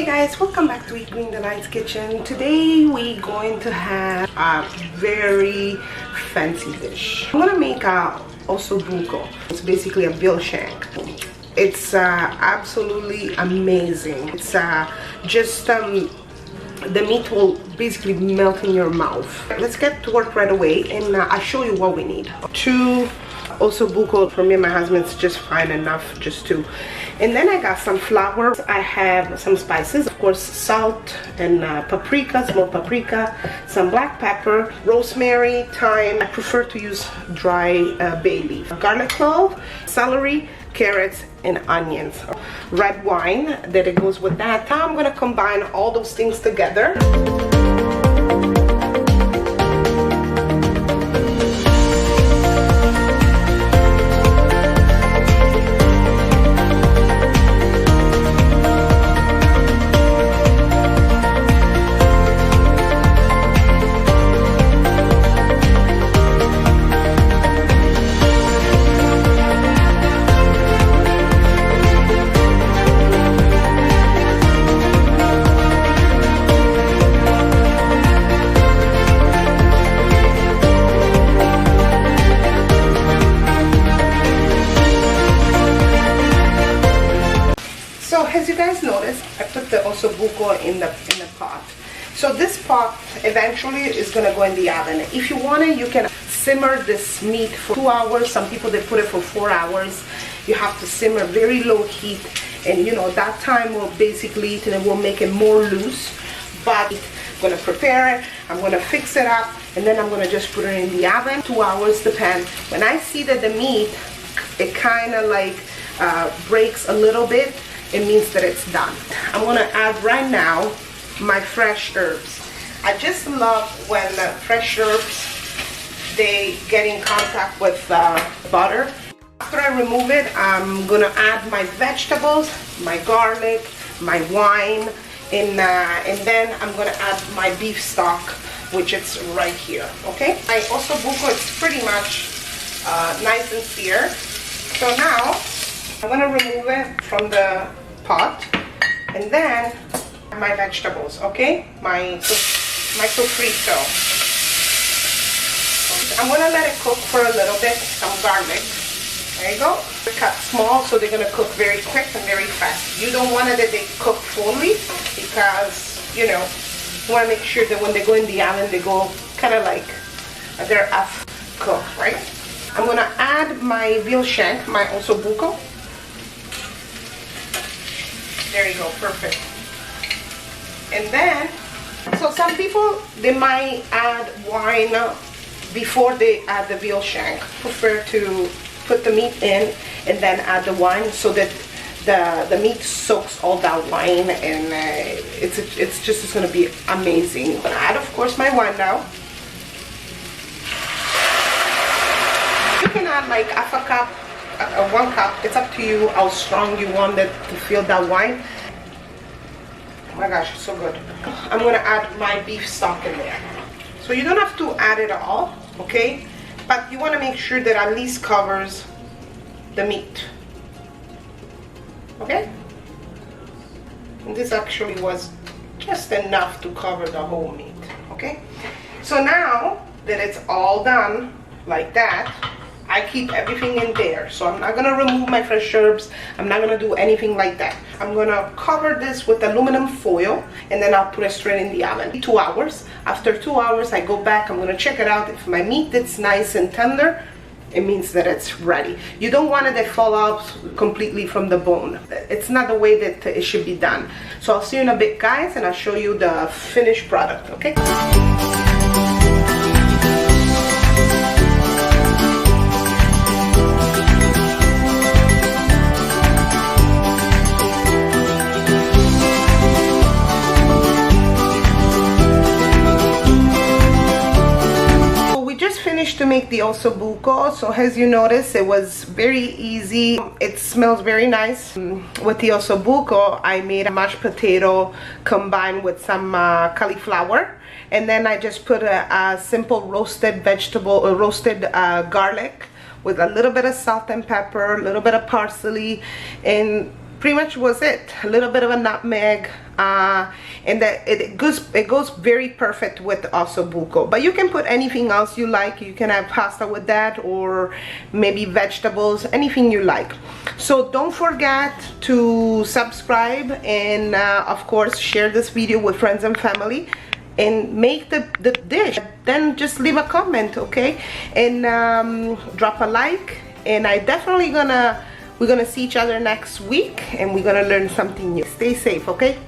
Hey guys, welcome back to Eat Green Delights Kitchen. Today we're going to have a very fancy dish. I'm gonna make a osso bucco. It's basically a veal shank. It's absolutely amazing. It's the meat will basically melt in your mouth. Let's get to work right away, and I'll show you what we need. Two osso bucco for me and my husband is just fine enough, just two. And then I got some flour. I have some spices, of course, salt and paprika, small paprika, some black pepper, rosemary, thyme. I prefer to use dry bay leaf, garlic clove, celery, carrots, and onions. Red wine that it goes with that. Now I'm gonna combine all those things together. As you guys notice, I put the osso bucco in the pot. So this pot eventually is gonna go in the oven. If you want it, you can simmer this meat for 2 hours. Some people, they put it for 4 hours. You have to simmer very low heat, and you know that time will basically it will make it more loose. But I'm gonna prepare it, I'm gonna fix it up, and then I'm gonna just put it in the oven. 2 hours depend. When I see that the meat, it kind of like breaks a little bit, it means that it's done. I'm gonna add right now my fresh herbs. I just love when fresh herbs, they get in contact with butter. After I remove it, I'm gonna add my vegetables, my garlic, my wine, and then I'm gonna add my beef stock, which is right here, okay? My osso bucco is pretty much nice and seared. So now, I'm gonna remove it from the pot, and then my vegetables, okay? My sofrito. I'm gonna let it cook for a little bit. Some garlic. There you go. They're cut small, so they're gonna cook very quick and very fast. You don't want it that they cook fully, because you know you want to make sure that when they go in the oven, they go kind of like they're half cooked, right? I'm gonna add my veal shank, my osso bucco. There you go, perfect. And then, so some people, they might add wine before they add the veal shank. Prefer to put the meat in and then add the wine, so that the meat soaks all that wine, and it's gonna be amazing. I'm gonna add, of course, my wine now. You can add like half a cup, 1 cup. It's up to you how strong you want it to feel that wine. Oh my gosh, it's so good. I'm gonna add my beef stock in there. So you don't have to add it all, okay? But you want to make sure that at least covers the meat, okay? And this actually was just enough to cover the whole meat, okay? So now that it's all done like that, I keep everything in there. So I'm not gonna remove my fresh herbs. I'm not gonna do anything like that. I'm gonna cover this with aluminum foil, and then I'll put it straight in the oven. 2 hours. After 2 hours, I go back, I'm gonna check it out. If my meat is nice and tender, it means that it's ready. You don't want it to fall out completely from the bone. It's not the way that it should be done. So I'll see you in a bit, guys, and I'll show you the finished product, okay? To make the osso bucco. So as you notice, it was very easy. It smells very nice. With the osso bucco, I made a mashed potato combined with some cauliflower, and then I just put a simple roasted vegetable or roasted garlic with a little bit of salt and pepper, a little bit of parsley, and pretty much was it. A little bit of a nutmeg, and that it goes very perfect with osso bucco. But you can put anything else you like. You can have pasta with that, or maybe vegetables, anything you like. So don't forget to subscribe, and of course share this video with friends and family, and make the dish. Then just leave a comment, okay, and drop a like. And I definitely we're gonna see each other next week, and we're gonna learn something new. Stay safe, okay?